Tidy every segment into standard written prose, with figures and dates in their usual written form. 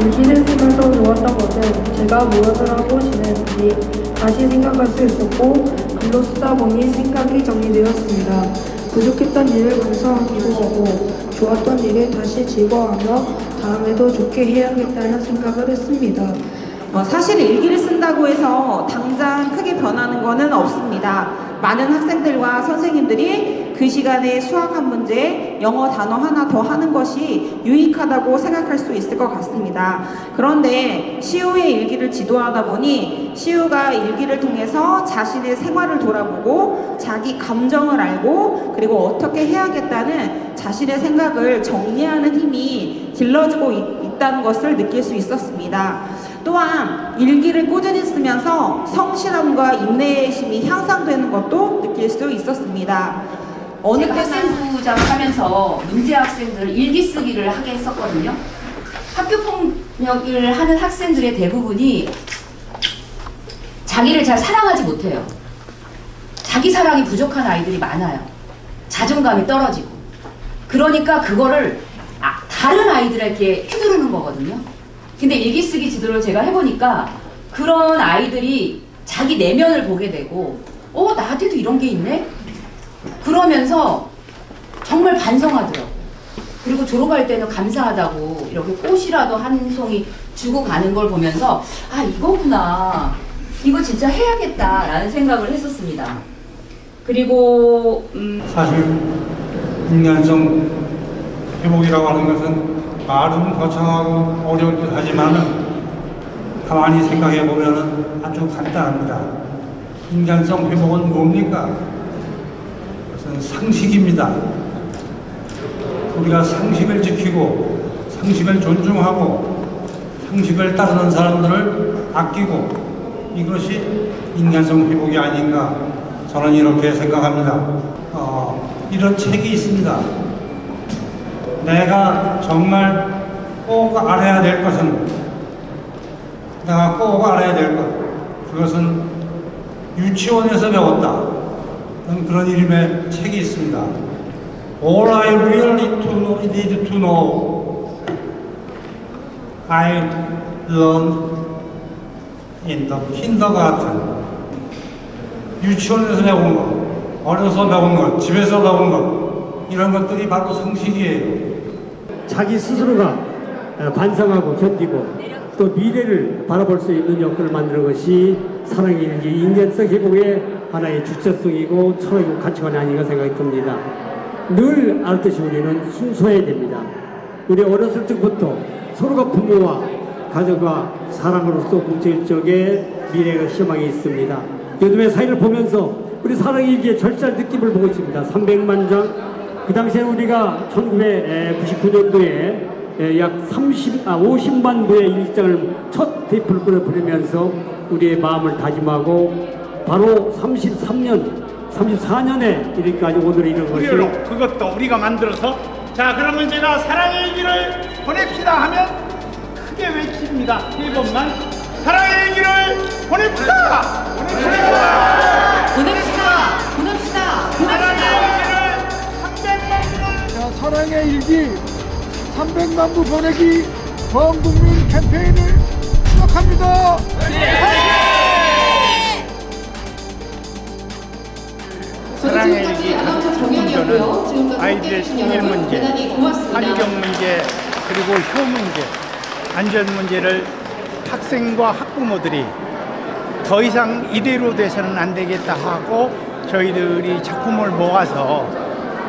일기를 쓰면서 좋았던 것은 제가 무엇을 하고 지냈는지 다시 생각할 수 있었고, 글로 쓰다 보니 생각이 정리되었습니다. 부족했던 일을 반성하기도 하고 좋았던 일을 다시 즐거워하며 다음에도 좋게 해야겠다는 생각을 했습니다. 사실 일기를 쓴다고 해서 당장 크게 변하는 것은 없습니다. 많은 학생들과 선생님들이 그 시간에 수학 한 문제, 영어 단어 하나 더 하는 것이 유익하다고 생각할 수 있을 것 같습니다. 그런데 시우의 일기를 지도하다 보니 시우가 일기를 통해서 자신의 생활을 돌아보고 자기 감정을 알고 그리고 어떻게 해야겠다는 자신의 생각을 정리하는 힘이 길러지고 있다는 것을 느낄 수 있었습니다. 또한 일기를 꾸준히 쓰면서 성실함과 인내심이 향상되는 것도 느낄 수 있었습니다. 제가 학생부장 하면서 문제 학생들을 일기 쓰기를 하게 했었거든요. 학교폭력을 하는 학생들의 대부분이 자기를 잘 사랑하지 못해요. 자기 사랑이 부족한 아이들이 많아요. 자존감이 떨어지고. 그러니까 그거를 다른 아이들에게 휘두르는 거거든요. 근데 일기 쓰기 지도를 제가 해보니까 그런 아이들이 자기 내면을 보게 되고 나한테도 이런 게 있네? 그러면서 정말 반성하더라고요. 그리고 졸업할 때는 감사하다고 이렇게 꽃이라도 한 송이 주고 가는 걸 보면서 이거구나. 이거 진짜 해야겠다라는 생각을 했었습니다. 그리고 사실 인간성 회복이라고 하는 것은 말은 거창하고 어려울 듯 하지만은 가만히 생각해 보면은 아주 간단합니다. 인간성 회복은 뭡니까? 그것은 상식입니다. 우리가 상식을 지키고 상식을 존중하고 상식을 따르는 사람들을 아끼고 이것이 인간성 회복이 아닌가 저는 이렇게 생각합니다. 이런 책이 있습니다. 내가 정말 꼭 알아야 될 것은 내가 꼭 알아야 될 것 그것은 유치원에서 배웠다 그런 이름의 책이 있습니다. All I really need to know I learned in the kindergarten. 유치원에서 배운 것, 어려서 배운 것, 집에서 배운 것 이런 것들이 바로 상식이에요. 자기 스스로가 반성하고 견디고 또 미래를 바라볼 수 있는 여건을 만드는 것이 사랑의 일기, 인간성 회복의 하나의 주체성이고 철학이고 가치관이 아닌가 생각이 듭니다. 늘 알듯이 우리는 순수해야 됩니다. 우리 어렸을 적부터 서로가 부모와 가족과 사랑으로서 공동체적의 미래가 희망이 있습니다. 요즘의 사회를 보면서 우리 사랑의 일기의 절실한 느낌을 보고 있습니다. 300만 장, 그 당시에 우리가 1999년도에 약 50만 부의 일기장을 첫 테이프를 끌어 부르면서 우리의 마음을 다짐하고 바로 34년에 이렇게까지 오늘 이런 것이 그것도 우리가 만들어서 자 그러면 제가 사랑의 일기를 보냅시다 하면 크게 외칩니다. 3번만 사랑의 일기를 보냅시다. 사랑의 일기 300만 부 보내기 전 국민 캠페인을 시작합니다. 사랑의 일기 가족 문제는 아이들의 생일 문제, 환경 문제, 그리고 효 문제, 안전 문제를 학생과 학부모들이 더 이상 이대로 돼서는 안 되겠다 하고 저희들이 작품을 모아서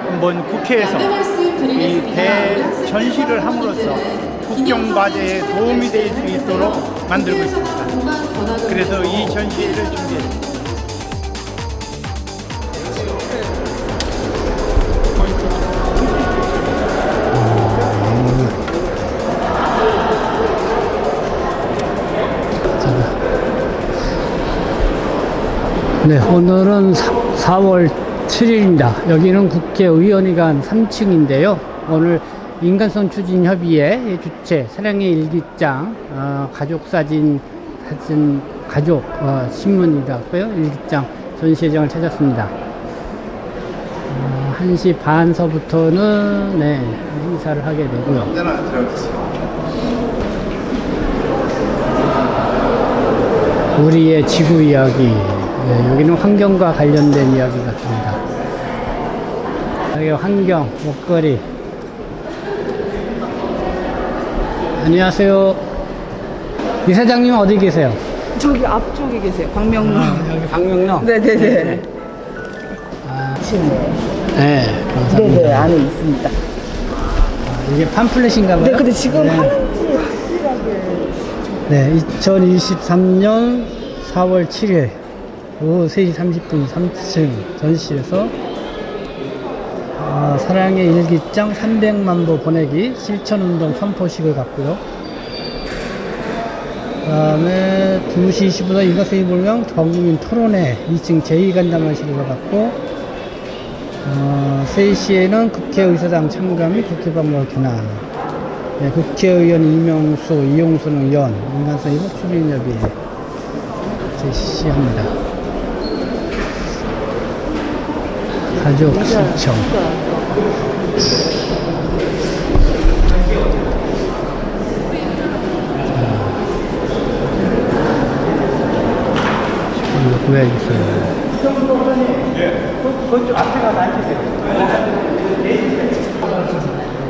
한번 국회에서 이 대전시를 함으로써 국정과제에 도움이 될 수 있도록 만들고 있습니다. 그래서 이 전시회를 준비했습니다. 네, 오늘은 4월 7일입니다. 여기는 국회의원회관 3층인데요. 오늘 인간성 추진협의회 주최 사랑의 일기장 가족 신문이라고요. 일기장 전시회장을 찾았습니다. 1시 반서부터는 행사를 하게 되고요. 우리의 지구 이야기. 네, 여기는 환경과 관련된 이야기 같습니다. 여기 환경, 먹거리. 안녕하세요. 이사장님 어디 계세요? 저기 앞쪽에 계세요. 광명로. 여기 방명로? 네네네. 아, 네, 감사합니다. 네네, 안에 있습니다. 이게 팜플렛인가 봐요? 네, 근데 지금 네. 하는지 확실하게. 네, 2023년 4월 7일 오후 3시 30분 3층 전시에서 사랑의 일기장 300만 부 보내기 실천운동 선포식을 갖고요. 그 다음에 2시 20분에 이것의 불명 전국민 토론회 2층 제2간담회실을 갖고 3시에는 국회의사당 참가 및 국회방문 견학, 네, 국회의원 이용순 의원 인간성 이복 추진협의 제시합니다. 가족 신청. 구해주세요.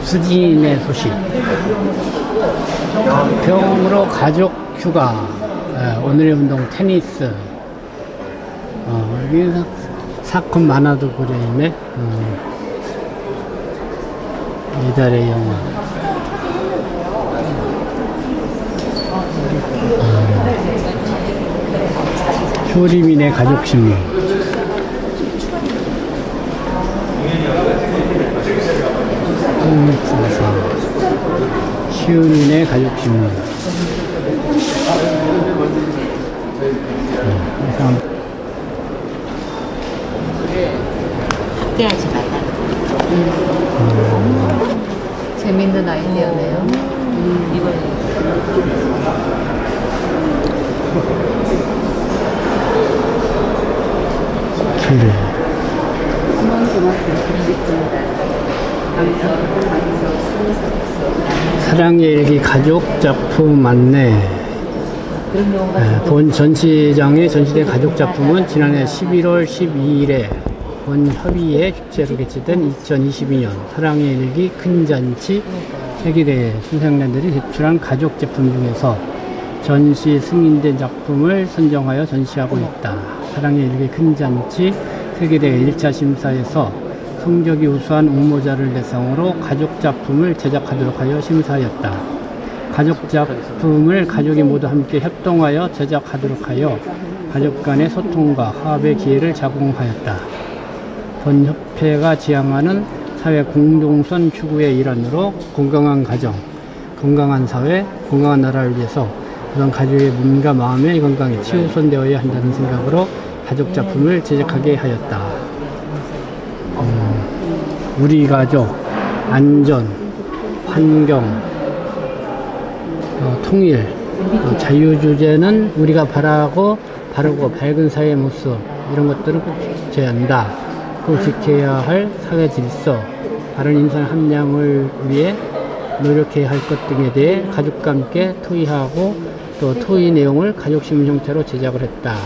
수진의 소식. 가평으로 가족 휴가. 오늘의 운동 테니스. 여기 사건 만화도 그려있네. 이달의 영화. 효리민의 가족신문. 시은인의 가족신문. 학대하지 말라. 재밌는 아이디어네요. 이걸 길. 사랑의 일기 가족 작품 안내. 본 전시장에 전시된 가족 작품은 지난해 11월 12일에 본 협의회 주최로 개최된 2022년 사랑의 일기 큰 잔치 세계대회 순상단들이 제출한 가족 제품 중에서 전시 승인된 작품을 선정하여 전시하고 있다. 사랑의 일기 큰 잔치 세계대회 1차 심사에서 성적이 우수한 응모자를 대상으로 가족 작품을 제작하도록 하여 심사하였다. 가족 작품을 가족이 모두 함께 협동하여 제작하도록 하여 가족 간의 소통과 화합의 기회를 제공하였다. 본 협회가 지향하는 사회 공동선 추구의 일환으로 건강한 가정, 건강한 사회, 건강한 나라를 위해서 우선 가족의 몸과 마음의 건강이 최우선되어야 한다는 생각으로 가족 작품을 제작하게 하였다. 우리 가족, 안전, 환경, 통일, 자유 주제는 우리가 바라고 바르고 밝은 사회의 모습 이런 것들을 꼭 지켜야 한다. 또 지켜야 할 사회 질서, 바른 인간 함량을 위해 노력해야 할 것 등에 대해 가족과 함께 토의하고 또 토의 내용을 가족신문 형태로 제작을 했다.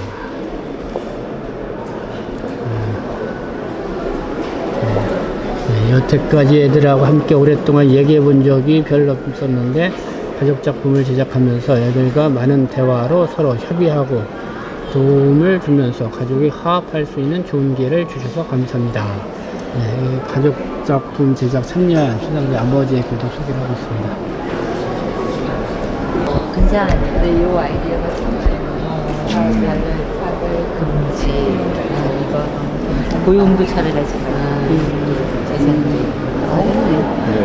여태까지 애들하고 함께 오랫동안 얘기해 본 적이 별로 없었는데 가족 작품을 제작하면서 애들과 많은 대화로 서로 협의하고 도움을 주면서 가족이 화합할 수 있는 좋은 기회를 주셔서 감사합니다. 네, 가족 작품 제작 참여한 수상자 아버지의 글도 소개를 하고 있습니다. 괜찮은데 이 아이디어가 참 좋아요. 사글 금지 이거 고용도 처리하지만 재산이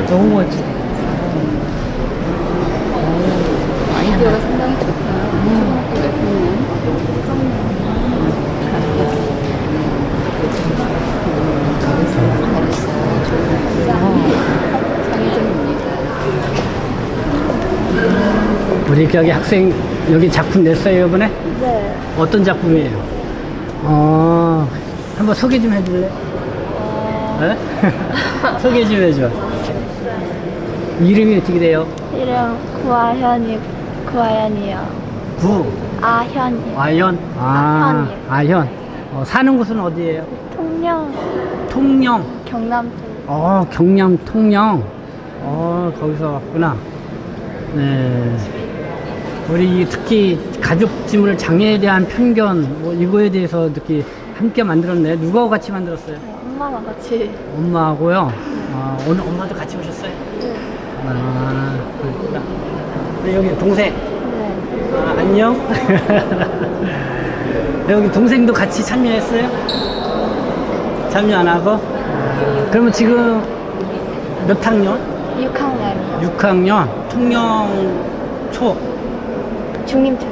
너무 멋지네. 아이디어가 상당히 좋다. 우리 여기 학생 여기 작품 냈어요 이번에? 네. 어떤 작품이에요? 한번 소개 좀 해줄래? 네? 소개 좀 해줘. 이름이 어떻게 돼요? 이름 구하연이요. 아현이요. 아현? 아현이요. 아현. 사는 곳은 어디예요? 통영, 통영. 경남 쪽. 경남 통영. 거기서 왔구나. 네. 우리 특히 가족짐을 장애에 대한 편견, 뭐 이거에 대해서 특히 함께 만들었네. 누구하고 같이 만들었어요? 엄마랑 같이. 엄마하고요. 오늘 엄마도 같이 오셨어요? 네. 그렇구나. 그리고 여기 동생. 네. 안녕. 여기 동생도 같이 참여했어요? 참여 안 하고? 그러면 지금 몇 학년? 6학년이요. 6학년. 통영 초. 중림초.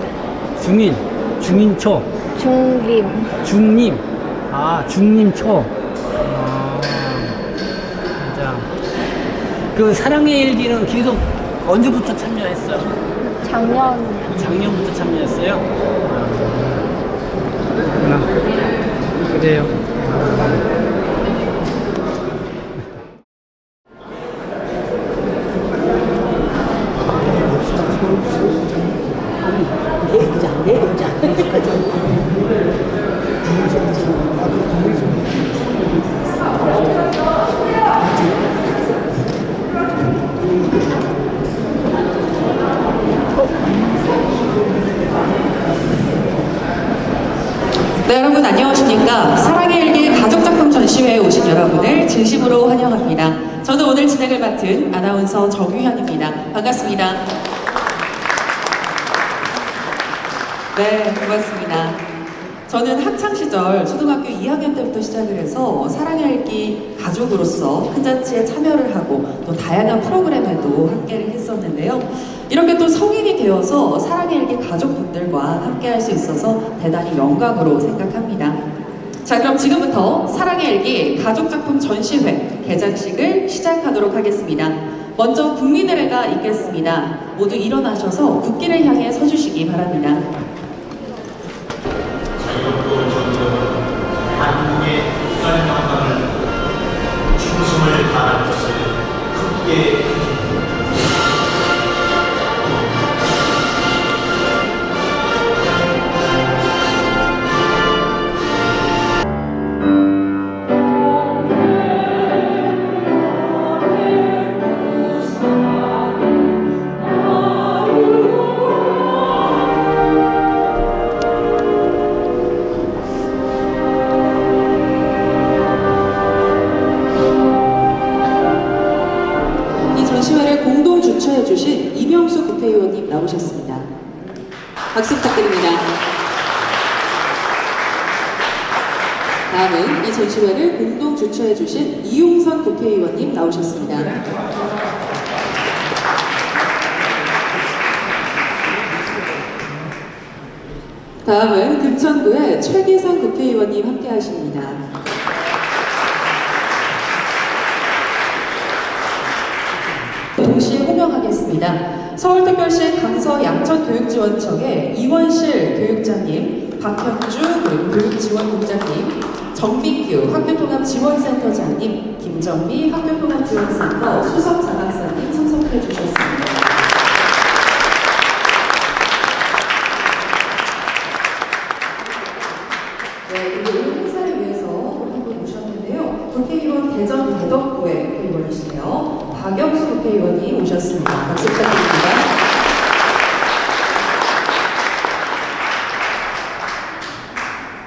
중인초. 중림. 중림. 중림초. 진짜. 그 사랑의 일기는 계속 언제부터 참여했어요? 작년부터 참여했어요? 그래요. 네, 여러분 안녕하십니까. 사랑의 일기 가족작품 전시회에 오신 여러분을 진심으로 환영합니다. 저는 오늘 진행을 맡은 아나운서 정유현입니다. 반갑습니다. 네, 고맙습니다. 저는 학창시절 초등학교 2학년 때부터 시작을 해서 사랑의 일기 가족으로서 큰 잔치에 참여를 하고 또 다양한 프로그램에도 함께를 했었는데요. 이렇게 또 성인이 되어서 사랑의 일기 가족분들과 함께 할 수 있어서 대단히 영광으로 생각합니다. 자, 그럼 지금부터 사랑의 일기 가족작품 전시회 개장식을 시작하도록 하겠습니다. 먼저 국민의례가 있겠습니다. 모두 일어나셔서 국기를 향해 서주시기 바랍니다. 한국의 국가의 영광을 충성을 다할 것을 크게 주최해주신 이명수 국회의원님 나오셨습니다. 박수 부탁드립니다. 다음은 이 전시회를 공동 주최해주신 이용선 국회의원님 나오셨습니다. 다음은 금천구의 최기상 국회의원님 함께 하십니다. 동시에 호명하겠습니다. 서울특별시 강서 양천교육지원청의 이원실 교육자님, 박현주 교육지원국장님, 정민규 학교통합지원센터장님, 김정미 학교통합지원센터 수석장학사님 참석해 주셨습니다. 네, 그리고 오늘 행사를 위해서 한 분 모셨는데요. 국회의원 대전 대덕구의 국회의원이시네요. 박영수 국회의원이 오셨습니다. 박수 부탁드립니다.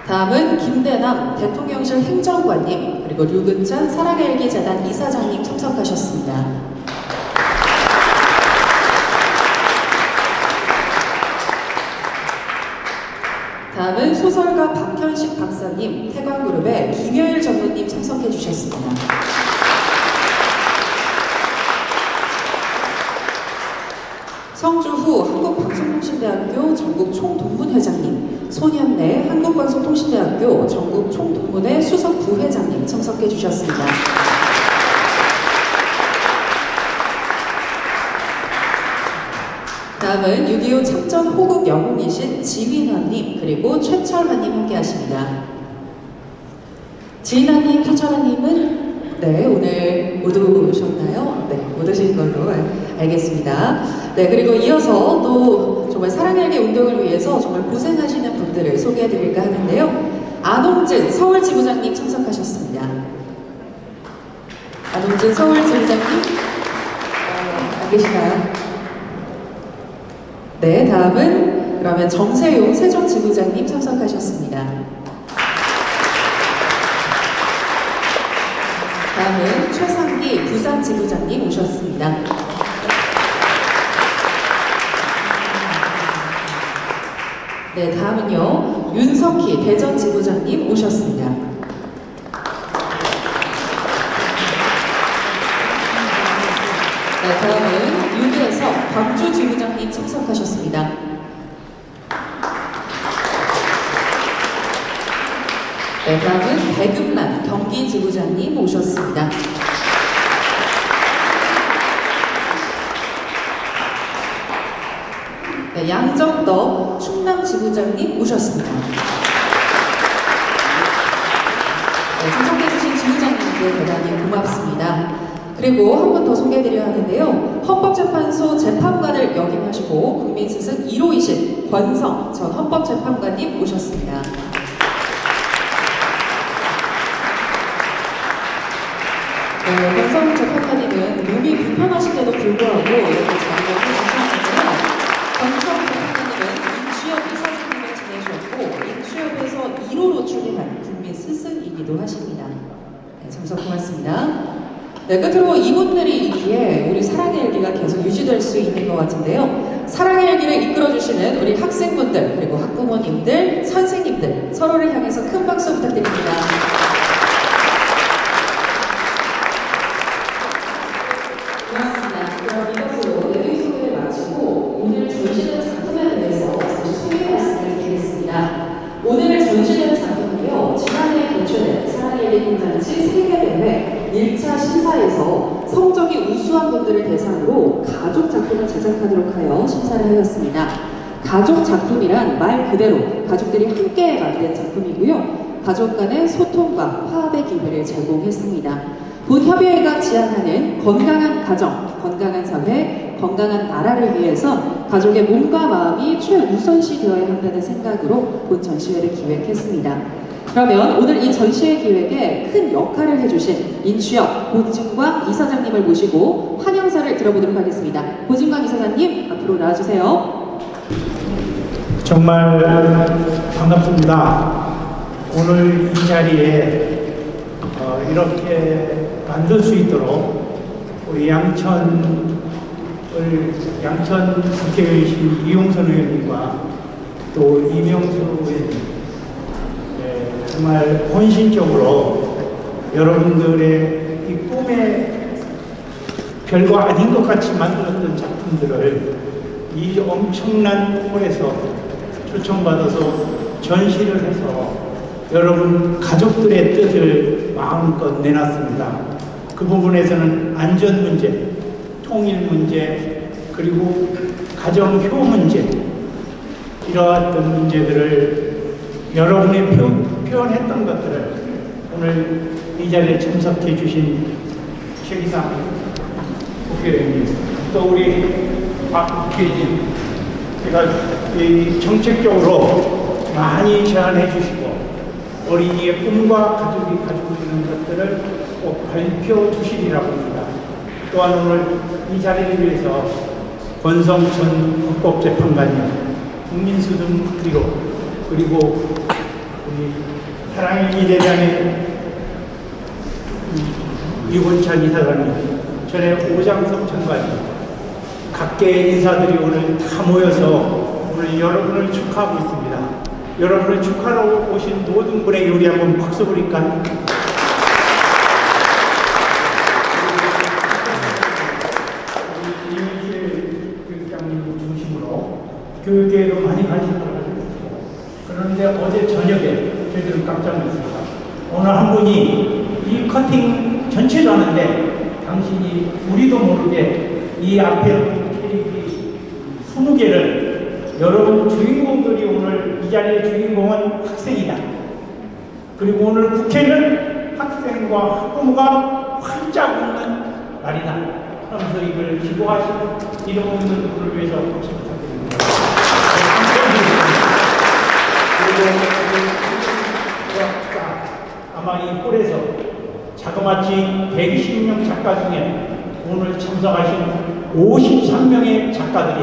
다음은 김대남 대통령실 행정관님, 그리고 류근찬 사랑의 일기 재단 이사장님 참석하셨습니다. 다음은 소설가 박현식 박사님, 태광그룹의 김여일 전무님 참석해 주셨습니다. 성주후 한국방송통신대학교 전국총동문회장님, 손현래 한국방송통신대학교 전국총동문회 수석부회장님 참석해 주셨습니다. 다음은 6.25 참전 호국 영웅이신 지윈환님, 그리고 최철환님 함께 하십니다. 지윈환님, 최철환님은 네, 오늘 못 오셨나요? 네, 못 오신 걸로 알겠습니다. 네, 그리고 이어서 또 정말 정말 사랑일기 운동을 위해서 정말 고생하시는 분들을 소개해드릴까 하는데요. 안홍진 서울지부장님 참석하셨습니다. 안홍진 서울지부장님 안 계시나요? 네, 다음은 그러면 정세용 세종지부장님 참석하셨습니다. 다음은 최상기 부산지부장님 오셨습니다. 네, 다음은요. 윤석희 대전지부장님 오셨습니다. 네, 다음은 유계석 광주지부장님 참석하셨습니다. 네, 다음은 백은만 경기지부장님 오셨습니다. 네, 양정덕 충남지부장님 오셨습니다. 네, 참석해주신 지부장님께 대단히 고맙습니다. 그리고 한 분 더 소개해드려야 하는데요. 헌법재판소 재판관을 역임하시고 국민스승 1호이신 권성 전 헌법재판관님 오셨습니다. 네, 권성 재판관님은 몸이 불편하신데도 불구하고 이렇게 자리를 해주셨는데요. 권성 재판관님은 인취업 이사장님을 지내셨고 인취업에서 1호로 출림한 국민 스승이기도 하십니다. 네, 참석 고맙습니다. 네, 끝으로 이분들이 있기에 우리 사랑의 일기가 계속 유지될 수 있는 것 같은데요. 사랑의 일기를 이끌어주시는 우리 학생분들, 그리고 학부모님들, 선생님들, 서로를 향해서 큰 박수 부탁드립니다. 고맙습니다. 그럼 이것으로 내외 소개를 마치고 오늘 전시된 작품에 대해서 잠시 소개 말씀을 드리겠습니다. 오늘 전시된 작품은요, 지난해 개최된 사랑의 일기 콘텐츠 세계대회 1차 심사에서 성적이 우수한 분들을 대상으로 가족 작품을 제작하도록 하여 심사를 하였습니다. 가족 작품이란 말 그대로 가족들이 함께 만든 작품이고요. 가족 간의 소통과 화합의 기회를 제공했습니다. 본 협의회가 지향하는 건강한 가정, 건강한 사회, 건강한 나라를 위해서 가족의 몸과 마음이 최우선시 되어야 한다는 생각으로 본 전시회를 기획했습니다. 그러면 오늘 이 전시회 기획에 큰 역할을 해주신 인취업 고진광 이사장님을 모시고 환영사를 들어보도록 하겠습니다. 고진광 이사장님 앞으로 나와주세요. 정말 반갑습니다. 오늘 이 자리에 이렇게 만들 수 있도록 우리 양천 국회의원이신 이용선 의원님과 또 이명수 의원님 정말 헌신적으로 여러분들의 이 꿈에 별거 아닌 것 같이 만들었던 작품들을 이 엄청난 홀에서 초청받아서 전시를 해서 여러분 가족들의 뜻을 마음껏 내놨습니다. 그 부분에서는 안전 문제, 통일 문제, 그리고 가정효 문제, 이러한 문제들을 여러분이 표현했던 것들을 오늘 이 자리에 참석해 주신 최기상 국회의원님, 또 우리 박 국회의원님, 제가 이 정책적으로 많이 제안해 주시고 어린이의 꿈과 가족이 가지고 있는 것들을 꼭 밝혀 주시리라고 합니다. 또한 오늘 이 자리를 위해서 권성 전 헌법재판관님, 국민수등 1호, 그리고 우리 사랑의 이대장의 이원찬 이사장님, 전에 오장석 장관님, 각계의 인사들이 오늘 다 모여서 오늘 여러분을 축하하고 있습니다. 여러분을 축하하러 오신 모든 분에게 우리 한번 박수 부릴까요? 이민실 교육장님 중심으로 교육계에도 많이 관심을 가지고, 그런데 어제 저녁에 저희들은 깜짝 놀랐습니다. 오늘 한 분이 이 커팅 전체도 하는데 당신이 우리도 모르게 이 앞에 케이크 20개를 여러분 주인공들이 오늘 이 자리의 주인공은 학생이다. 그리고 오늘 국회는 학생과 학부모가 활짝 웃는 날이다. 하면서 이걸 기부하시는 이런 분들을 위해서 박수 부탁드립니다. 아마 이 홀에서 자그마치 120명 작가 중에 오늘 참석하신 53명의 작가들이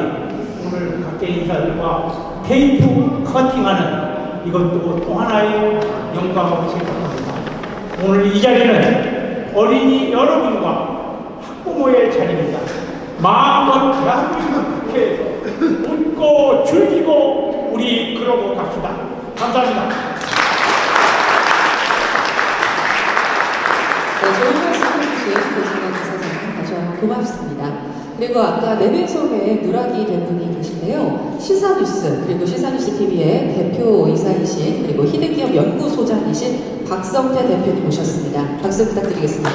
오늘 각계 인사들과 테이프 커팅하는 이것도 또 하나의 영광으로 생각합니다. 오늘 이 자리는 어린이 여러분과 학부모의 자리입니다. 마음껏 대한민국 국회에서 웃고 즐기고 우리 그러고 갑시다. 감사합니다. 네, 좋은 말씀 해주신 고진관 지사장님 다시 한번 고맙습니다. 그리고 아까 내외송에 누락이 된 분이 계신데요. 시사뉴스 그리고 시사뉴스 TV의 대표이사이신 그리고 히든기업 연구소장이신 박성태 대표님 모셨습니다. 박수 부탁드리겠습니다.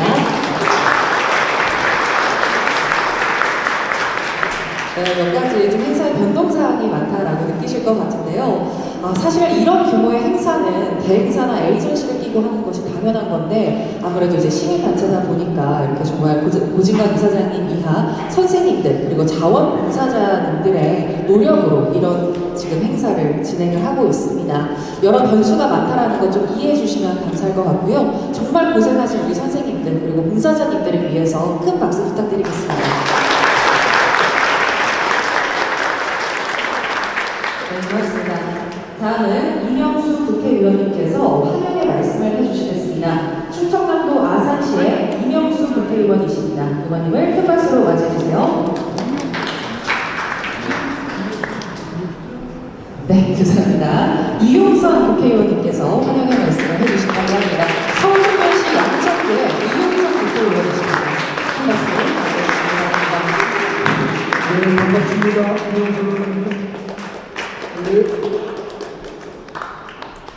네, 몇 가지 좀 행사의 변동사항이 많다라고 느끼실 것 같은데요. 사실 이런 규모의 행사는 대행사나 에이전시를 끼고 하는 것이 당연한 건데 아무래도 이제 시민단체다 보니까 이렇게 정말 고진관 이사장님 이하 선생님들 그리고 자원봉사자님들의 노력으로 이런 지금 행사를 진행을 하고 있습니다. 여러 변수가 많다라는 것 좀 이해해 주시면 감사할 것 같고요. 정말 고생하신 우리 선생님들 그리고 봉사자님들을 위해서 큰 박수 부탁드리겠습니다. 네, 고맙습니다. 다음은 이명수 국회의원님께서 환영의 말씀을 해주시겠습니다. 충청남도 아산시의 이명수 국회의원이십니다. 의원님을 큰 박수로 맞이해주세요. 네, 감사합니다. 이용선 국회의원님께서 환영의 말씀을 해주신다고 합니다. 서울특별시 양천구의 이용선 국회의원이십니다. 큰 박수 부탁드립니다. 네, 반갑습니다. 이용선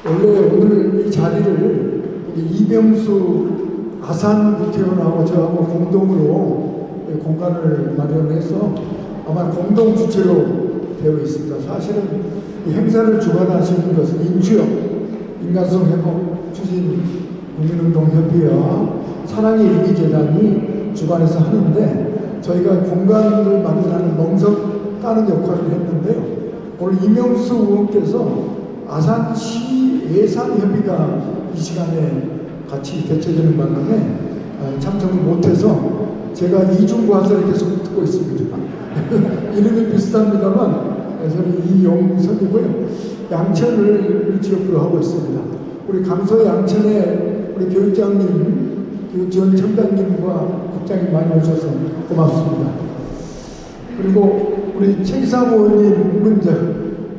원래 오늘 이 자리를 이명수 아산 국회의원하고 저하고 공동으로 공간을 마련해서 아마 공동 주최로 되어 있습니다. 사실은 이 행사를 주관하시는 것은 인주역, 인간성 회복 추진 국민운동협의회와 사랑의 일기재단이 주관해서 하는데 저희가 공간을 마련하는 멍석 까는 역할을 했는데요. 오늘 이명수 의원께서 아산시 예산협의가 이 시간에 같이 개최되는 바람에 참석을 못해서 제가 이중과설을 계속 듣고 있습니다. 이름이 비슷합니다만 저는 이용선이고요. 양천을 지역구로 하고 있습니다. 우리 강서 양천에 우리 교육장님, 교육지원청장님과 국장님 많이 오셔서 고맙습니다. 그리고 우리 최이상 의원님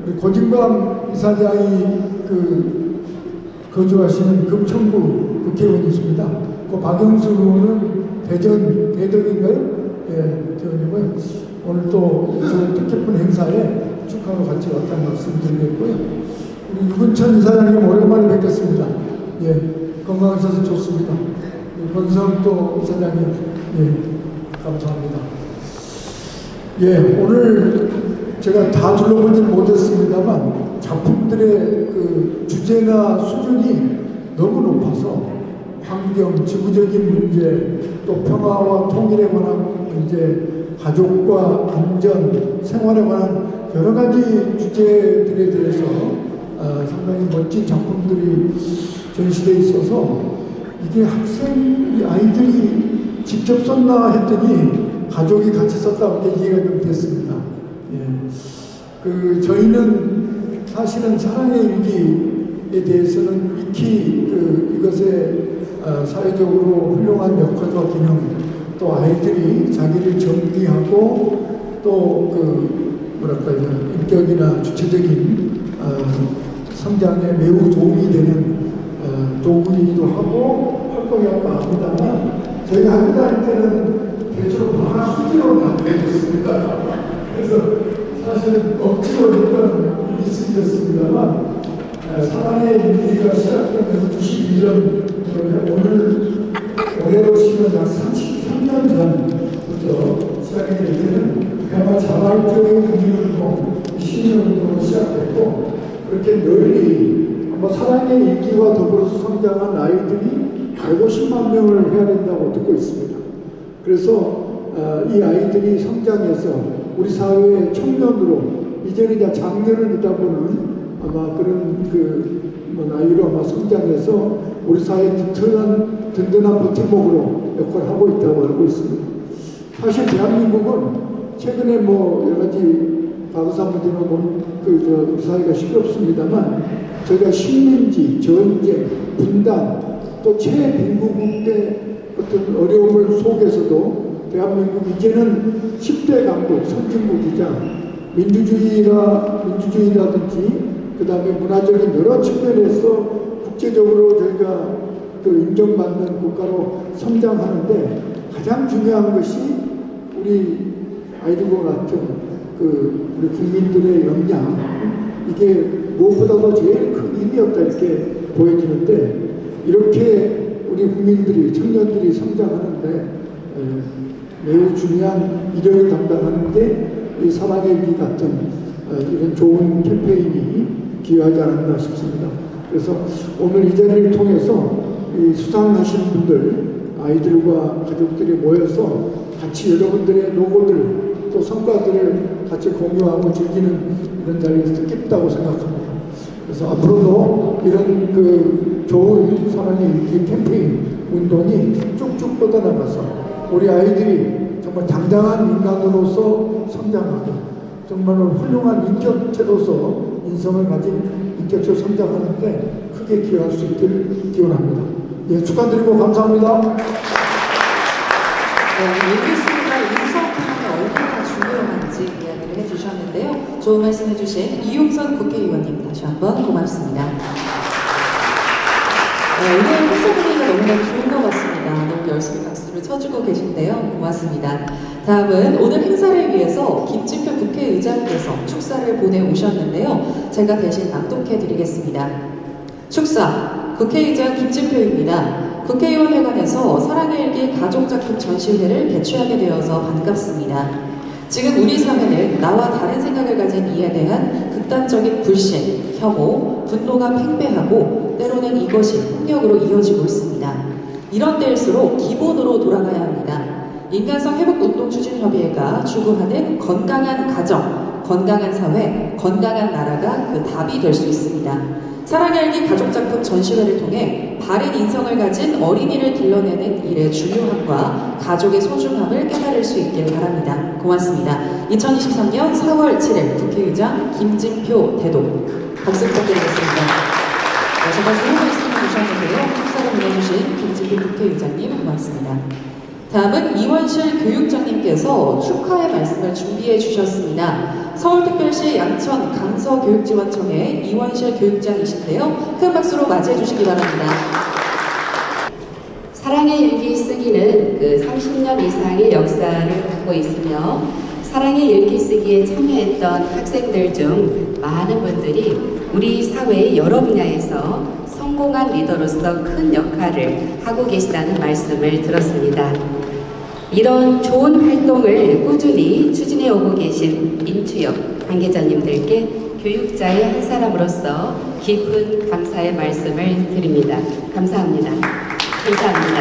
우리 고진관 이사장이 거주하시는 금천구 국회의원이십니다. 그 박영수 의원은 대전인가요? 예, 대전이고요. 오늘 또 저 뜻깊은 행사에 축하로 같이 왔다는 말씀 드리겠고요. 우리 유근천 이사장님 오랜만에 뵙겠습니다. 예, 건강하셔서 좋습니다. 권성도 이사장님, 예, 감사합니다. 예, 오늘 제가 다 둘러보지는 못했습니다만 작품들의 그 주제나 수준이 너무 높아서 환경, 지구적인 문제, 또 평화와 통일에 관한 문제, 가족과 안전, 생활에 관한 여러 가지 주제들에 대해서 상당히 멋진 작품들이 전시되어 있어서 이게 아이들이 직접 썼나 했더니 가족이 같이 썼다고 이해가 좀 됐습니다. 예. 저희는 사실은 사랑의 일기에 대해서는 익히 이것의 사회적으로 훌륭한 역할과 기능, 또 아이들이 자기를 정리하고 또 인격이나 주체적인 성장에 매우 도움이 되는 도구이기도 하고 활동이라고 합니다만 저희가 학교 다닐 때는 대체로 방학 수지로 만들어졌습니다. 그래서 사실은 억지로 했던 일이 있었습니다만 사랑의 일기가 시작되면서 91년 올해로 치면 약 33년 전부터 시작이 될 때는 그야말로 자발적인 국민운동, 시민운동으로 시작됐고 그렇게 널리 사랑의 일기와 더불어서 성장한 아이들이 150만 명을 해야 된다고 듣고 있습니다. 그래서 이 아이들이 성장해서 우리 사회의 청년으로 이제는 이제 장년을 내다보는 아마 그런 나이로 아마 성장해서 우리 사회의 든든한 버팀목으로 역할을 하고 있다고 알고 있습니다. 사실 대한민국은 최근에 여러 가지 과거사 문제는 우리 사회가 시끄럽습니다만 저희가 식민지, 전쟁, 분단, 또 최빈부국의 어떤 어려움을 속에서도 대한민국 이제는 10대 강국, 선진국이자 민주주의라든지 그 다음에 문화적인 여러 측면에서 국제적으로 저희가 인정받는 국가로 성장하는데 가장 중요한 것이 우리 아이들과 같은 우리 국민들의 역량, 이게 무엇보다도 제일 큰 힘이었다 이렇게 보여지는데, 이렇게 우리 국민들이, 청년들이 성장하는데 매우 중요한 이력을 담당하는데 이 사랑의 일 같은 이런 좋은 캠페인이 기여하지 않았나 싶습니다. 그래서 오늘 이 자리를 통해서 이 수상하신 분들, 아이들과 가족들이 모여서 같이 여러분들의 노고들 또 성과들을 같이 공유하고 즐기는 이런 자리가 뜻깊다고 생각합니다. 그래서 앞으로도 이런 좋은 사랑의 일기 캠페인 운동이 쭉쭉 뻗어나가서 우리 아이들이 정말 당당한 인간으로서 성장하고 정말로 훌륭한 인격체로서 인성을 가진 인격체로 성장하는데 크게 기여할 수 있기를 기원합니다. 예, 축하드리고 감사합니다. 일기쓰기가 인성표현이 얼마나 중요한지 이야기를 해주셨는데요. 좋은 말씀 해주신 이용선 국회의원님 다시 한번 고맙습니다. 오늘 행사 분위기가 너무나도 좋은 것 같습니다. 너무 열심히 박수를 쳐주고 계신데요. 고맙습니다. 다음은 오늘 행사를 위해서 김진표 국회의장께서 축사를 보내오셨는데요. 제가 대신 낭독해드리겠습니다. 축사, 국회의장 김진표입니다. 국회의원회관에서 사랑의 일기 가족작품 전시회를 개최하게 되어서 반갑습니다. 지금 우리 사회는 나와 다른 생각을 가진 이에 대한 극단적인 불신, 혐오, 분노가 팽배하고 때로는 이것이 폭력으로 이어지고 있습니다. 이런 때일수록 기본으로 돌아가야 합니다. 인간성 회복운동추진협의회가 추구하는 건강한 가정, 건강한 사회, 건강한 나라가 그 답이 될 수 있습니다. 사랑의 일기 가족작품 전시회를 통해 바른 인성을 가진 어린이를 길러내는 일의 중요함과 가족의 소중함을 깨달을 수 있길 바랍니다. 고맙습니다. 2023년 4월 7일 국회의장 김진표 대동 박수 부탁드리겠습니다. 저까지 한 말씀 주셨는데요. 축사를 보내주신 김진표 국회의장님 고맙습니다. 다음은 이원실 교육장님께서 축하의 말씀을 준비해 주셨습니다. 서울특별시 양천 강서교육지원청의 이원실 교육장이신데요. 큰 박수로 맞이해 주시기 바랍니다. 사랑의 일기 쓰기는 30년 이상의 역사를 갖고 있으며 사랑의 일기 쓰기에 참여했던 학생들 중 많은 분들이 우리 사회의 여러 분야에서 성공한 리더로서 큰 역할을 하고 계시다는 말씀을 들었습니다. 이런 좋은 활동을 꾸준히 추진해 오고 계신 인투협 관계자님들께 교육자의 한 사람으로서 깊은 감사의 말씀을 드립니다. 감사합니다. 감사합니다.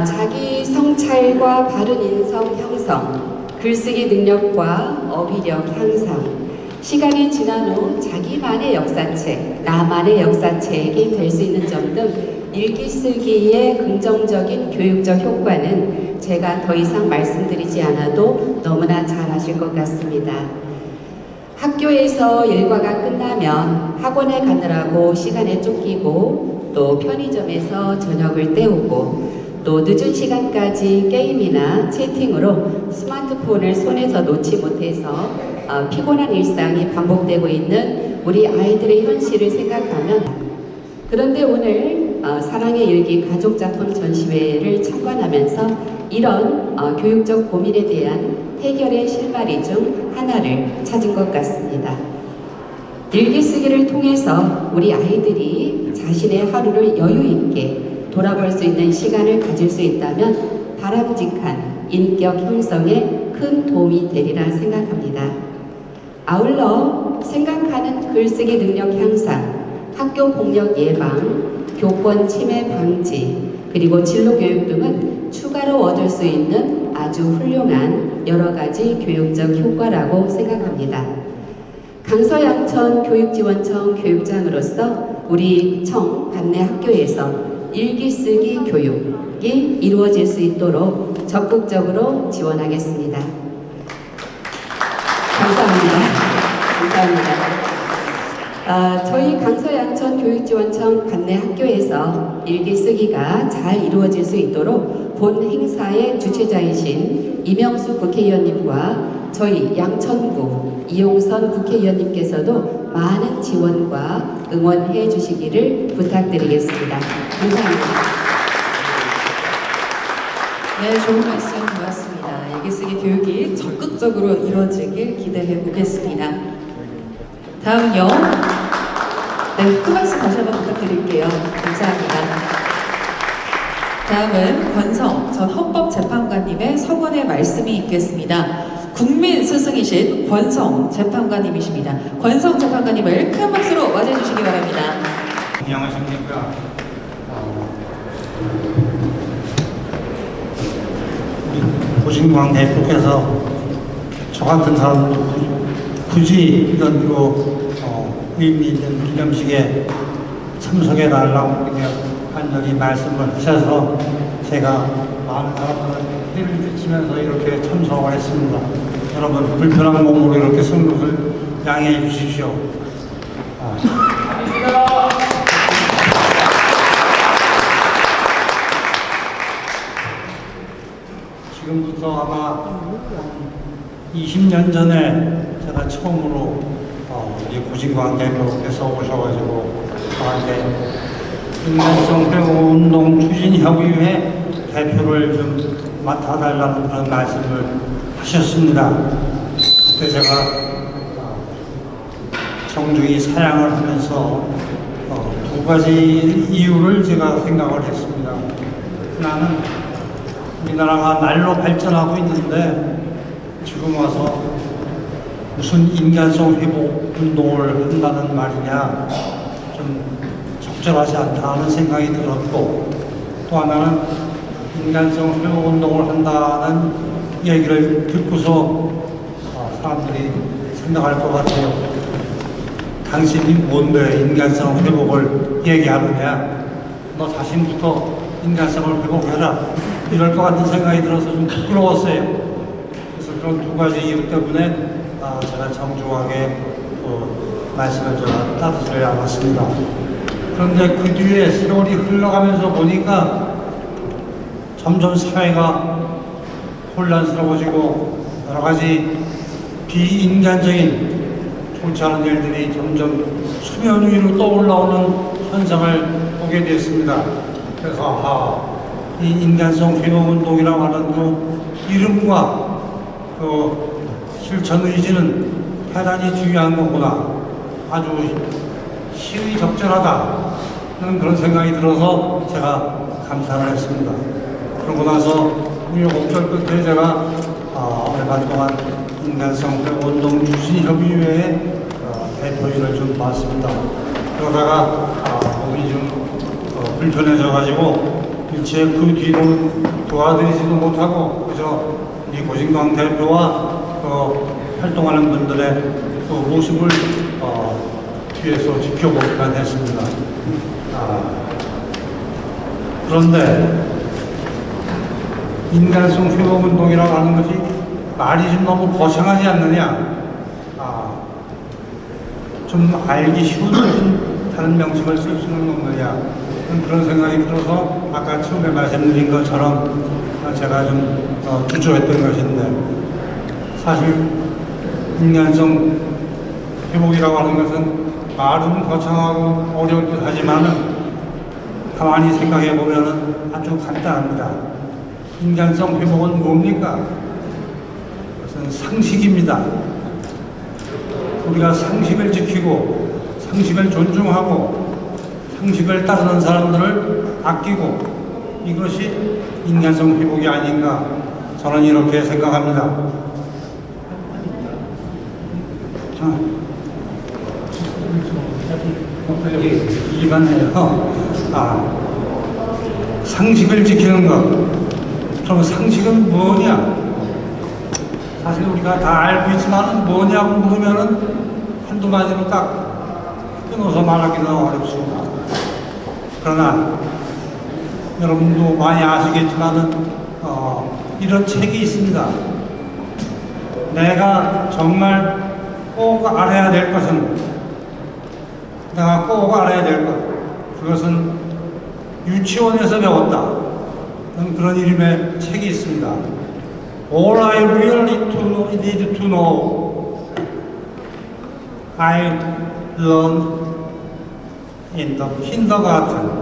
자기 성찰과 바른 인성 형성, 글쓰기 능력과 어휘력 향상, 시간이 지난 후 자기만의 역사책, 나만의 역사책이 될 수 있는 점 등 일기 쓰기의 긍정적인 교육적 효과는 제가 더 이상 말씀드리지 않아도 너무나 잘 아실 것 같습니다. 학교에서 일과가 끝나면 학원에 가느라고 시간에 쫓기고 또 편의점에서 저녁을 때우고 또 늦은 시간까지 게임이나 채팅으로 스마트폰을 손에서 놓지 못해서 피곤한 일상이 반복되고 있는 우리 아이들의 현실을 생각하면, 그런데 오늘 사랑의 일기 가족작품 전시회를 참관하면서 이런 교육적 고민에 대한 해결의 실마리 중 하나를 찾은 것 같습니다. 일기 쓰기를 통해서 우리 아이들이 자신의 하루를 여유 있게 돌아볼 수 있는 시간을 가질 수 있다면 바람직한 인격 형성에 큰 도움이 되리라 생각합니다. 아울러 생각하는 글쓰기 능력 향상, 학교 폭력 예방, 교권 침해 방지, 그리고 진로 교육 등은 추가로 얻을 수 있는 아주 훌륭한 여러 가지 교육적 효과라고 생각합니다. 강서양천 교육지원청 교육장으로서 우리 청 관내 학교에서 일기쓰기 교육이 이루어질 수 있도록 적극적으로 지원하겠습니다. 감사합니다. 감사합니다. 저희 강서양천 교육지원청 관내 학교에서 일기쓰기가 잘 이루어질 수 있도록 본 행사의 주최자이신 이명수 국회의원님과 저희 양천구 이용선 국회의원님께서도 많은 지원과 응원해 주시기를 부탁드리겠습니다. 감사합니다. 네, 좋은 말씀 고맙습니다. 일기쓰기 교육이 적극적으로 이루어지길 기대해 보겠습니다. 다음은요. 네, 큰 박수 다시 한번 부탁드릴게요. 감사합니다. 다음은 권성 전 헌법재판관님의 서원의 말씀이 있겠습니다. 국민 스승이신 권성 재판관님이십니다. 권성 재판관님을 큰 박수로 맞이해주시기 바랍니다. 안녕하십니까. 고진광 대표께서 저 같은 사람도 굳이 이런 의미 있는 기념식에 참석해달라고 간절히 말씀을 하셔서 제가 많은 사람들을 해를 끼치면서 이렇게 참석을 했습니다. 여러분 불편한 몸으로 이렇게 쓴 것을 양해해 주십시오. 지금부터 아마 20년 전에 제가 처음으로 우리 고진광 대표께서 오셔가지고 저한테 인간성 회복운동 추진협의회 대표를 좀 맡아달라는 그런 말씀을 하셨습니다. 그때 제가 정중히 사양을 하면서 두 가지 이유를 제가 생각을 했습니다. 하나는 우리나라가 날로 발전하고 있는데 지금 와서 무슨 인간성 회복 운동을 한다는 말이냐 좀 적절하지 않다 하는 생각이 들었고, 또 하나는 인간성 회복 운동을 한다는 얘기를 듣고서 사람들이 생각할 것 같아요. 당신이 뭔데 인간성 회복을 얘기하느냐, 너 자신부터 인간성을 회복해라, 이럴 것 같은 생각이 들어서 좀 부끄러웠어요. 그래서 그런 두 가지 이유 때문에 제가 정중하게 말씀을 제가 따뜻하게 나눴습니다. 그런데 그 뒤에 세월이 흘러가면서 보니까 점점 사회가 혼란스러워지고 여러 가지 비인간적인 좋지 않은 일들이 점점 수면 위로 떠올라오는 현상을 보게 됐습니다. 그래서 이 인간성 회복운동이라고 하는 그 이름과 그 실천 의지는 대단히 중요한 거구나, 아주 시의적절하다는 그런 생각이 들어서 제가 감사를 했습니다. 그러고 나서 우여곡절 끝에 제가 얼마 동안 인간성 회복운동 추진협의회의 대표일을 좀 봤습니다. 그러다가 몸이 좀 불편해져가지고 일체 그 뒤로 도와드리지도 못하고 그저 이 고진광 대표와 활동하는 분들의 그 모습을 뒤에서 지켜보기만 했습니다. 그런데 인간성 회복운동이라고 하는 것이 말이 좀 너무 거창하지 않느냐, 좀 알기 쉬운 다른 명칭을 쓸 수는 없느냐, 그런 생각이 들어서 아까 처음에 말씀드린 것처럼 제가 좀 주저했던 것인데, 사실 인간성 회복이라고 하는 것은 말은 거창하고 어려울 듯 하지만은 가만히 생각해 보면은 아주 간단합니다. 인간성 회복은 뭡니까? 그것은 상식입니다. 우리가 상식을 지키고 상식을 존중하고 상식을 따르는 사람들을 아끼고, 이것이 인간성 회복이 아닌가, 저는 이렇게 생각합니다. 이만 해요. 상식을 지키는 것. 그럼 상식은 뭐냐? 사실 우리가 다 알고 있지만 뭐냐고 물으면은 한 한두 마디로 딱 끊어서 말하기는 어렵습니다. 그러나 여러분도 많이 아시겠지만은 이런 책이 있습니다. 내가 정말 꼭 알아야 될 것은 내가 꼭 알아야 될 것 그것은 유치원에서 배웠다. 그런 이름의 책이 있습니다. All I really need to know I learned in the kindergarten.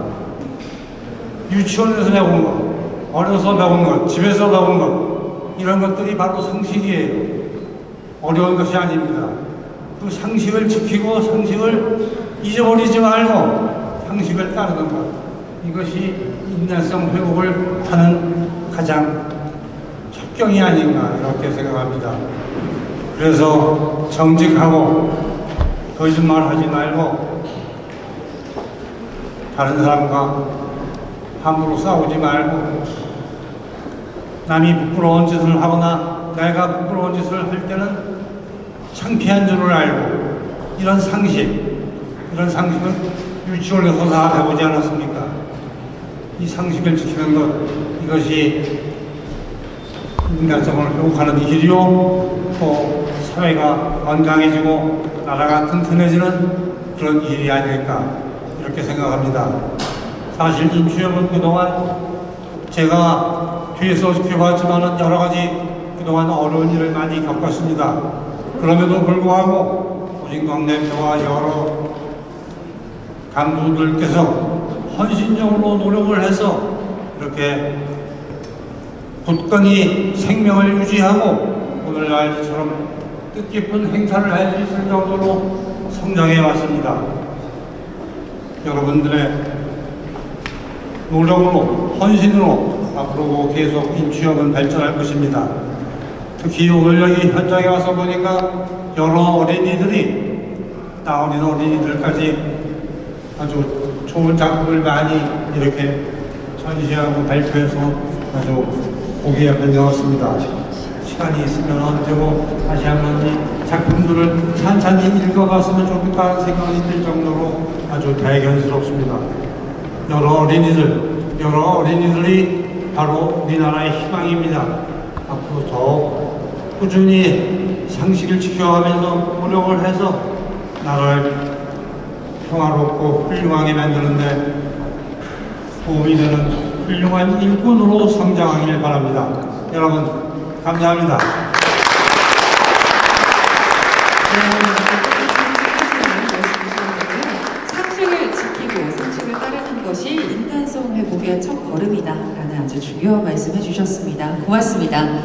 유치원에서 배운 것, 어려서 배운 것, 집에서 배운 것 이런 것들이 바로 상식이에요. 어려운 것이 아닙니다. 그 상식을 지키고 상식을 잊어버리지 말고 상식을 따르는 것 이것이 인내성 회복을 하는 가장 첩경이 아닌가 이렇게 생각합니다. 그래서 정직하고 거짓말하지 말고 다른 사람과 함부로 싸우지 말고 남이 부끄러운 짓을 하거나 내가 부끄러운 짓을 할 때는 창피한 줄을 알고 이런 상식은 유치원에서 다 배우지 않았습니까? 이 상식을 지키는 것 이것이 인간성을 회복하는 길이요 또 사회가 건강해지고 나라가 튼튼해지는 그런 일이 아닐까 이렇게 생각합니다. 사실 인추협은 그동안 제가 뒤에서 지켜봤지만은 여러 가지 그동안 어려운 일을 많이 겪었습니다. 그럼에도 불구하고 보증광대표와 여러 간부들께서 헌신적으로 노력을 해서 이렇게 굳건히 생명을 유지하고 오늘날처럼 뜻깊은 행사를 할 수 있을 정도로 성장해 왔습니다. 여러분들의 노력으로 헌신으로 앞으로 계속 인추협은 발전할 것입니다. 특히 오늘 여기 현장에 와서 보니까 여러 어린이들이 나어린 어린이들까지 아주 좋은 작품을 많이 이렇게 전시하고 발표해서 아주 보기에 반가웠습니다. 시간이 있으면 언제고 다시 한번 이 작품들을 찬찬히 읽어봤으면 좋겠다는 생각이 들 정도로 아주 대견스럽습니다. 여러 어린이들이 바로 우리나라의 희망입니다. 앞으로 더 꾸준히 상식을 지켜가면서 노력을 해서 나라를 평화롭고 훌륭하게 만드는데 도움이 되는 훌륭한 일꾼으로 성장하길 바랍니다. 여러분 감사합니다. 상식을 지키고 상식을 따르는 것이 인간성 회복의 첫 걸음이다 라는 아주 중요한 말씀 해주셨습니다. 고맙습니다.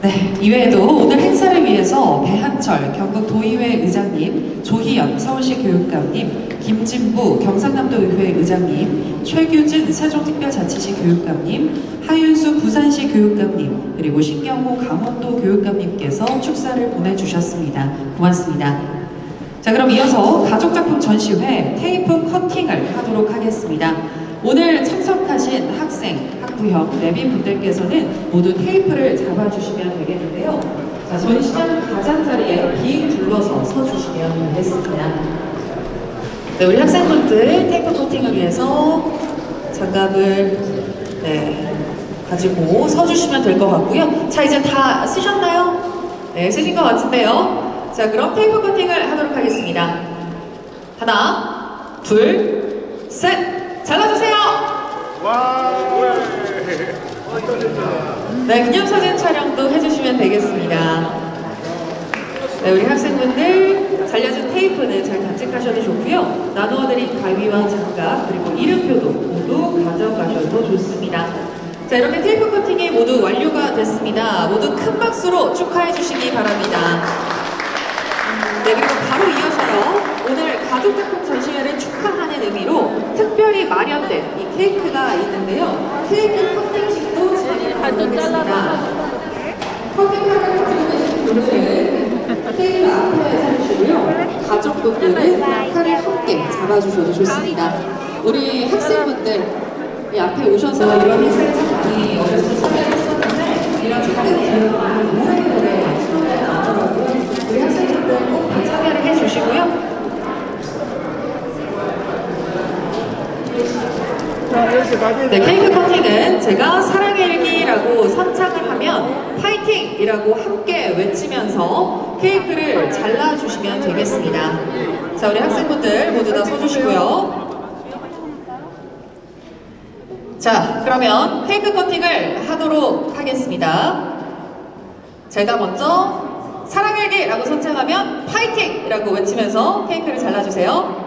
네, 이외에도 오늘 행사를 위해서 배한철 경북도의회 의장님, 조희연 서울시 교육감님, 김진부 경상남도의회 의장님, 최규진 세종특별자치시 교육감님, 하윤수 부산시 교육감님, 그리고 신경호 강원도 교육감님께서 축사를 보내주셨습니다. 고맙습니다. 자, 그럼 이어서 가족작품 전시회 테이프 커팅을 하도록 하겠습니다. 오늘 참석하신 학생, 학부형, 내빈 분들께서는 모두 테이프를 잡아주시면 되겠는데요. 자, 전시장 가장자리에 빙 둘러서 서주시면 되겠습니다. 네, 우리 학생분들 테이프 커팅을 위해서 장갑을 가지고 서주시면 될 것 같고요. 자, 이제 다 쓰셨나요? 네, 쓰신 것 같은데요. 자, 그럼 테이프 커팅을 하도록 하겠습니다. 하나, 둘, 셋! 잘라주세요! 네, 기념사진 촬영도 해주시면 되겠습니다. 네, 우리 학생분들 잘려준 테이프는 잘 간직하셔도 좋고요. 나누어드린 가위와 장갑 그리고 이름표도 모두 가져가셔도 좋습니다. 자, 이렇게 테이프 커팅이 모두 완료가 됐습니다. 모두 큰 박수로 축하해 주시기 바랍니다. 네, 그리고 바로 이어서요. 오늘 가족작품 전시회를 축하하는 의미로 특별히 마련된 이 케이크가 있는데요. 케이크 커팅식도 진행하도록 하겠습니다. 커팅카드를 가지고 계신 분들은 케이크 앞에 서주시고요. 가족분들은 칼을 함께 잡아주셔도 좋습니다. 우리 학생분들 이 앞에 오셔서 이런 행사에서 많이 어렸을 때 참여했었는데 이런 축하를 기억하는 모습들에 참여를 하더라고요. 우리 학생분들 꼭 참여를 주시고요. 네, 케이크 커팅은 제가 사랑의 일기라고 선창을 하면 파이팅이라고 함께 외치면서 케이크를 잘라주시면 되겠습니다. 자, 우리 학생분들 모두 다 서주시고요. 자, 그러면 케이크 커팅을 하도록 하겠습니다. 제가 먼저 사랑의 일기라고 선창하면 파이팅이라고 외치면서 케이크를 잘라주세요.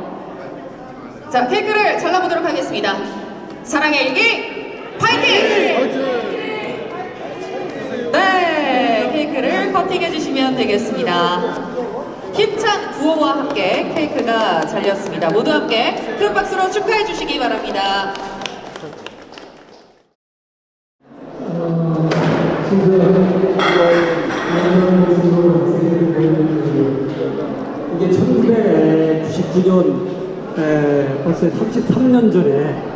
자, 케이크를 잘라보도록 하겠습니다. 사랑의 일기 파이팅! 네, 케이크를 커팅해 주시면 되겠습니다. 힘찬 구호와 함께 케이크가 잘렸습니다. 모두 함께 큰 박수로 축하해 주시기 바랍니다. 이게 1999년 벌써 33년 전에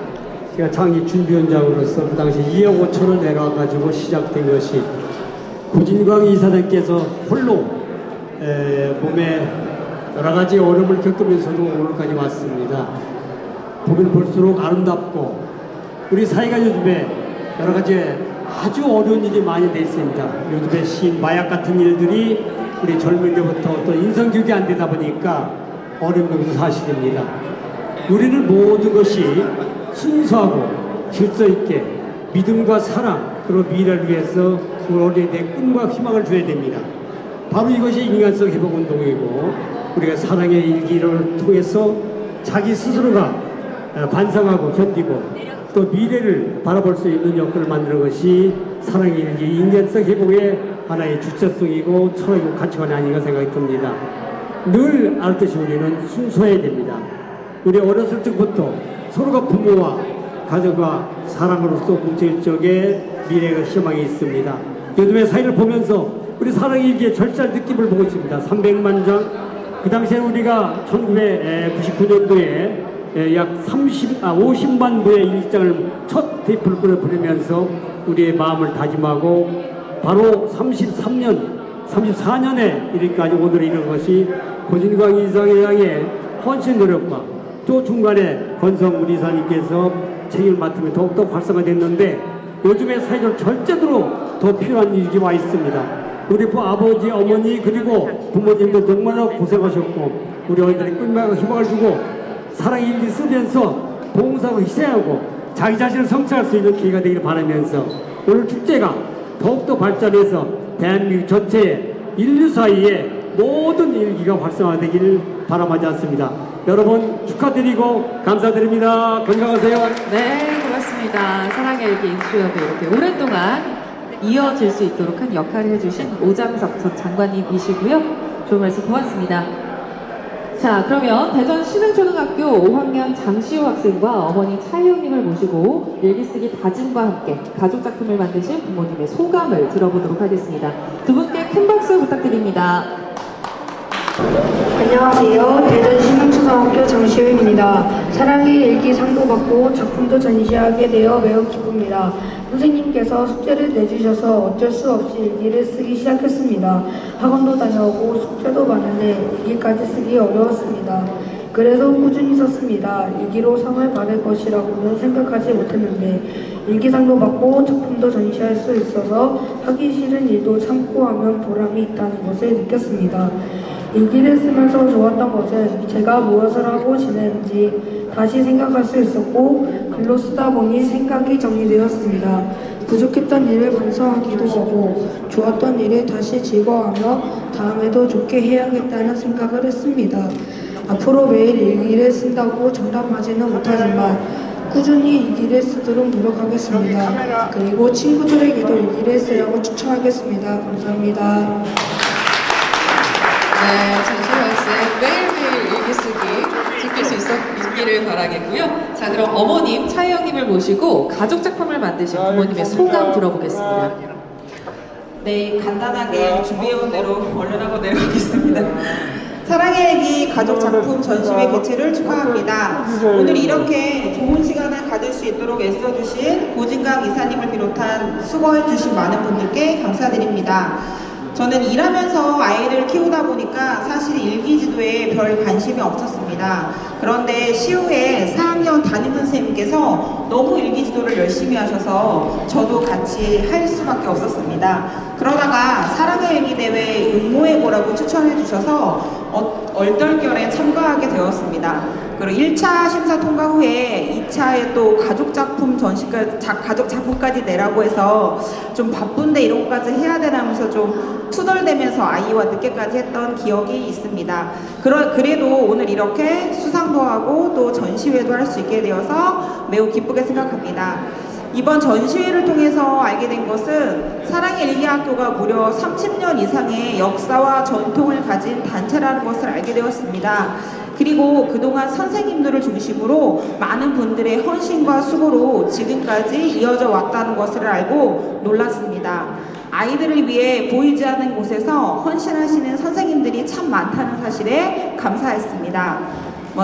제가 장기 준비원장으로서 그 당시 2억 5천을 내놔가지고 시작된 것이 고진광 이사장께서 홀로 몸에 여러 가지 어려움을 겪으면서도 오늘까지 왔습니다. 보면 볼수록 아름답고 우리 사회가 요즘에 여러 가지 아주 어려운 일이 많이 돼 있습니다. 요즘에 마약 같은 일들이 우리 젊은 때부터 또 인성교육이 안 되다 보니까 어려운 것도 사실입니다. 우리는 모든 것이 순수하고 질서 있게 믿음과 사랑 그리고 미래를 위해서 우리에게 꿈과 희망을 줘야 됩니다. 바로 이것이 인간성 회복 운동이고 우리가 사랑의 일기를 통해서 자기 스스로가 반성하고 견디고 또 미래를 바라볼 수 있는 여건을 만드는 것이 사랑의 일기 인간성 회복의 하나의 주체성이고 철학이고 가치관이 아닌가 생각이 듭니다. 늘 알듯이 우리는 순수해야 됩니다. 우리 어렸을 적부터 서로가 부모와 가족과 사랑으로서 뭉칠 적에 미래가 희망이 있습니다. 요즘의 사회를 보면서 우리 사랑의 일기의 절실한 느낌을 보고 있습니다. 300만 장, 그 당시에 우리가 1999년도에 약 50만 부의 일장을 첫 테이프를 끌어 부르면서 우리의 마음을 다짐하고 바로 34년에 이르기까지 오늘 이런 것이 고진광 이사장의 헌신 노력과 또 중간에 권성문 이사님께서 책임을 맡으며 더욱더 활성화됐는데 요즘의 사회적 절제로 더 필요한 일이 와 있습니다. 우리 아버지, 어머니 그리고 부모님도 정말로 고생하셨고 우리 어린이들이 꿈과 희망을 주고 사랑의 일기 쓰면서 봉사하고 희생하고 자기 자신을 성취할 수 있는 기회가 되기를 바라면서 오늘 축제가 더욱더 발전해서 대한민국 전체의 인류 사이에 모든 일기가 활성화되기를 바람하지 않습니다. 여러분 축하드리고 감사드립니다. 건강하세요. 네, 고맙습니다. 사랑의 일기 인수협에 이렇게 오랫동안 이어질 수 있도록 한 역할을 해주신 오장석 전 장관님이시고요. 좋은 말씀 고맙습니다. 자, 그러면 대전 신흥초등학교 5학년 장시호 학생과 어머니 차혜영님을 모시고 일기쓰기 다짐과 함께 가족작품을 만드신 부모님의 소감을 들어보도록 하겠습니다. 두 분께 큰 박수 부탁드립니다. 안녕하세요. 대전 신흥초등학교 장시호입니다. 사랑의 일기 상도 받고 작품도 전시하게 되어 매우 기쁩니다. 선생님께서 숙제를 내주셔서 어쩔 수 없이 일기를 쓰기 시작했습니다. 학원도 다녀오고 숙제도 많은데 일기까지 쓰기 어려웠습니다. 그래도 꾸준히 썼습니다. 일기로 상을 받을 것이라고는 생각하지 못했는데 일기상도 받고 작품도 전시할 수 있어서 하기 싫은 일도 참고 하면 보람이 있다는 것을 느꼈습니다. 일기를 쓰면서 좋았던 것은 제가 무엇을 하고 지내는지 다시 생각할 수 있었고 글로 쓰다 보니 생각이 정리되었습니다. 부족했던 일을 반성하기도 하고 좋았던 일에 다시 즐거워하며 다음에도 좋게 해야겠다는 생각을 했습니다. 앞으로 매일 일기를 쓴다고 장담하지는 못하지만 꾸준히 일기를 쓰도록 노력하겠습니다. 그리고 친구들에게도 일기를 쓰라고 추천하겠습니다. 감사합니다. 네, 장시호 학생 매일매일 일기 쓰기 지킬 수 있기를 바라겠고요. 자, 그럼 어머님 차혜영님을 모시고 가족 작품을 만드신 부모님의 소감 들어보겠습니다. 네, 간단하게 준비해온 대로 얼른 하고 내려가겠습니다. 사랑의 일기 가족 작품 전시회 개최를 축하합니다. 오늘 이렇게 좋은 시간을 가질 수 있도록 애써주신 고진강 이사님을 비롯한 수고해주신 많은 분들께 감사드립니다. 저는 일하면서 아이를 키우다 보니까 사실 일기지도에 별 관심이 없었습니다. 그런데 시후에 4학년 담임선생님께서 너무 일기지도를 열심히 하셔서 저도 같이 할 수밖에 없었습니다. 그러다가 사랑의 일기대회 응모해보라고 추천해 주셔서 얼떨결에 참가하게 되었습니다. 그리고 1차 심사 통과 후에 2차에 또 가족작품 전시까지, 가족작품까지 내라고 해서 좀 바쁜데 이런 것까지 해야 되라면서 좀 투덜대면서 아이와 늦게까지 했던 기억이 있습니다. 그래도 오늘 이렇게 수상도 하고 또 전시회도 할 수 있게 되어서 매우 기쁘게 생각합니다. 이번 전시회를 통해서 알게 된 것은 사랑의 일기학교가 무려 30년 이상의 역사와 전통을 가진 단체라는 것을 알게 되었습니다. 그리고 그동안 선생님들을 중심으로 많은 분들의 헌신과 수고로 지금까지 이어져 왔다는 것을 알고 놀랐습니다. 아이들을 위해 보이지 않는 곳에서 헌신하시는 선생님들이 참 많다는 사실에 감사했습니다.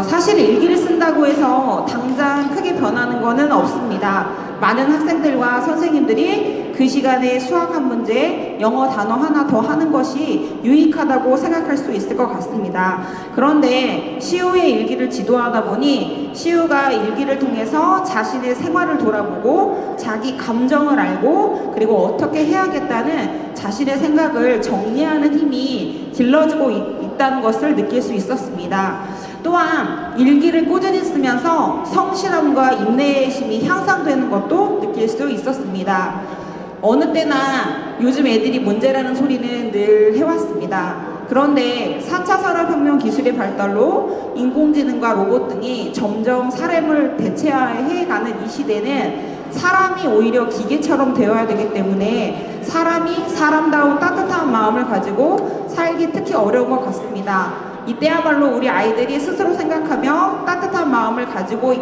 사실 일기를 쓴다고 해서 당장 크게 변하는 것은 없습니다. 많은 학생들과 선생님들이 그 시간에 수학 한 문제, 영어 단어 하나 더 하는 것이 유익하다고 생각할 수 있을 것 같습니다. 그런데 시우의 일기를 지도하다 보니 시우가 일기를 통해서 자신의 생활을 돌아보고 자기 감정을 알고 그리고 어떻게 해야겠다는 자신의 생각을 정리하는 힘이 길러지고 있다는 것을 느낄 수 있었습니다. 또한 일기를 꾸준히 쓰면서 성실함과 인내심이 향상되는 것도 느낄 수 있었습니다. 어느 때나 요즘 애들이 문제라는 소리는 늘 해왔습니다. 그런데 4차 산업혁명 기술의 발달로 인공지능과 로봇 등이 점점 사람을 대체해가는 이 시대는 사람이 오히려 기계처럼 되어야 되기 때문에 사람이 사람다운 따뜻한 마음을 가지고 살기 특히 어려운 것 같습니다. 이때야말로 우리 아이들이 스스로 생각하며 따뜻한 마음을 가지고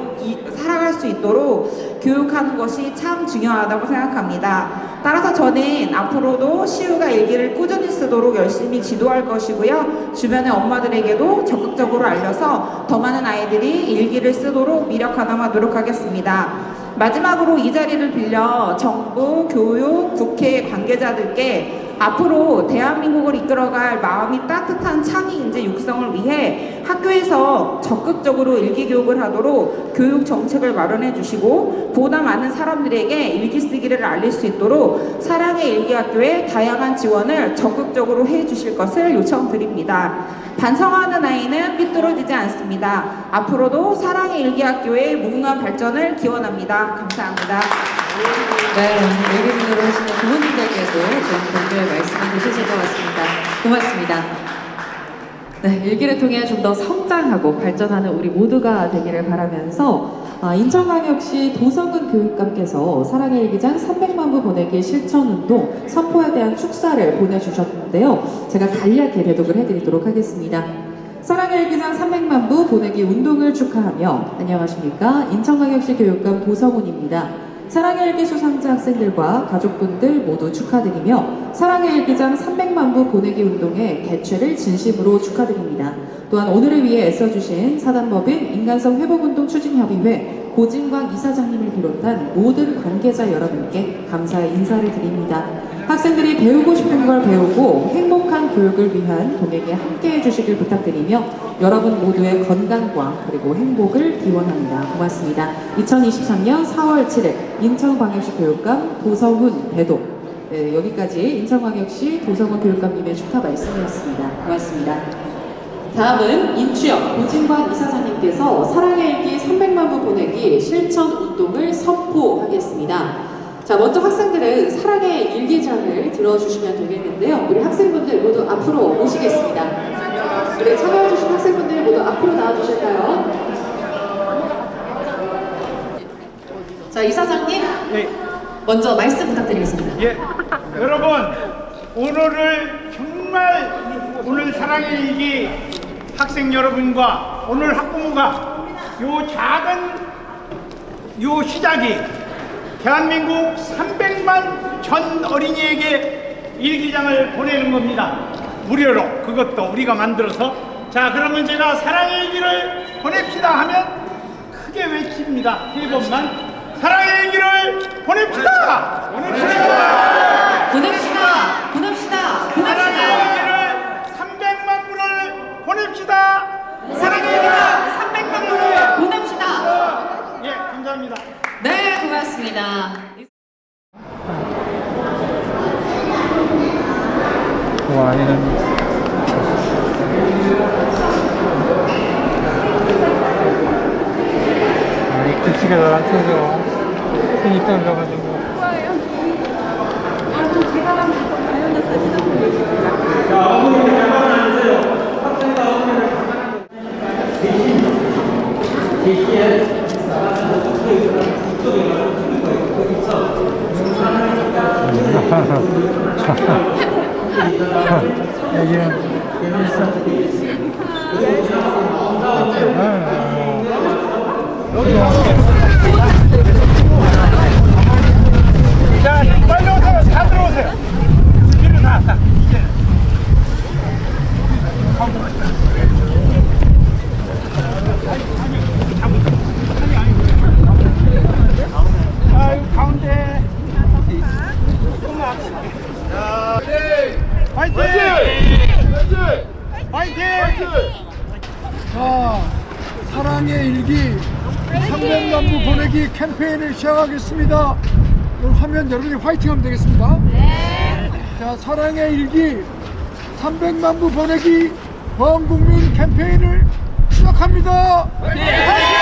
살아갈 수 있도록 교육하는 것이 참 중요하다고 생각합니다. 따라서 저는 앞으로도 시우가 일기를 꾸준히 쓰도록 열심히 지도할 것이고요. 주변의 엄마들에게도 적극적으로 알려서 더 많은 아이들이 일기를 쓰도록 미력하나마 노력하겠습니다. 마지막으로 이 자리를 빌려 정부, 교육, 국회 관계자들께 앞으로 대한민국을 이끌어갈 마음이 따뜻한 창의 인재 육성을 위해 학교에서 적극적으로 일기교육을 하도록 교육 정책을 마련해 주시고 보다 많은 사람들에게 일기 쓰기를 알릴 수 있도록 사랑의 일기학교에 다양한 지원을 적극적으로 해 주실 것을 요청드립니다. 반성하는 아이는 삐뚤어지지 않습니다. 앞으로도 사랑의 일기학교의 무궁한 발전을 기원합니다. 감사합니다. 네, 일기분으로 하시는 부모님들께도 좀 격려의 말씀을 해주실 것 같습니다. 고맙습니다. 네, 일기를 통해 좀 더 성장하고 발전하는 우리 모두가 되기를 바라면서 인천광역시 도성은 교육감께서 사랑의 일기장 300만 부 보내기 실천운동 선포에 대한 축사를 보내주셨는데요. 제가 간략히 대독을 해드리도록 하겠습니다. 사랑의 일기장 300만 부 보내기 운동을 축하하며 안녕하십니까. 인천광역시 교육감 도성훈입니다. 사랑의 일기 수상자 학생들과 가족분들 모두 축하드리며 사랑의 일기장 300만 부 보내기 운동의 개최를 진심으로 축하드립니다. 또한 오늘을 위해 애써주신 사단법인 인간성 회복운동 추진협의회 고진광 이사장님을 비롯한 모든 관계자 여러분께 감사의 인사를 드립니다. 학생들이 배우고 싶은 걸 배우고 행복한 교육을 위한 동행에 함께해 주시길 부탁드리며 여러분 모두의 건강과 그리고 행복을 기원합니다. 고맙습니다. 2023년 4월 7일 인천광역시 교육감 도성훈 배도 네, 여기까지 인천광역시 도성훈 교육감님의 축하 말씀이었습니다. 고맙습니다. 다음은 인추역 고진관 이사장님께서 사랑의 일기 300만 부 보내기 실천 운동을 선포하겠습니다. 자, 먼저 학생들은 사랑의 일기장을 들어주시면 되겠는데요. 우리 학생분들 모두 앞으로 오시겠습니다. 우리 참여해주신 학생분들 모두 앞으로 나와주실까요? 자, 이사장님. 네. 먼저 말씀 부탁드리겠습니다. 예, 여러분 오늘을 정말 오늘 사랑의 일기 학생 여러분과 오늘 학부모가 요 작은 요 시작이 대한민국 300만 전 어린이에게 일기장을 보내는 겁니다. 무료로 그것도 우리가 만들어서 자 그러면 제가 사랑의 일기를 보냅시다 하면 크게 외칩니다. 3번만 사랑의 일기를 보냅시다! 보냅시다! 보냅시다! 보냅시다! 보냅시다! 다니는 이 글씨가 잘 안 써져. 손이 떨려가지고. 자, 어머니 가만 앉으세요. 학생과 어머니를 가만 대시에 자, 빨리 오세요. 다 들어오세요. 뒤로 나왔다. 아유, 가운데. 화이팅! 화이팅! 자, 사랑의 일기 300만부 보내기 캠페인을 시작하겠습니다. 그럼 화면 여러분이 화이팅 하면 되겠습니다. 네. 자, 사랑의 일기 300만부 보내기 범국민 캠페인을 시작합니다. 화이팅!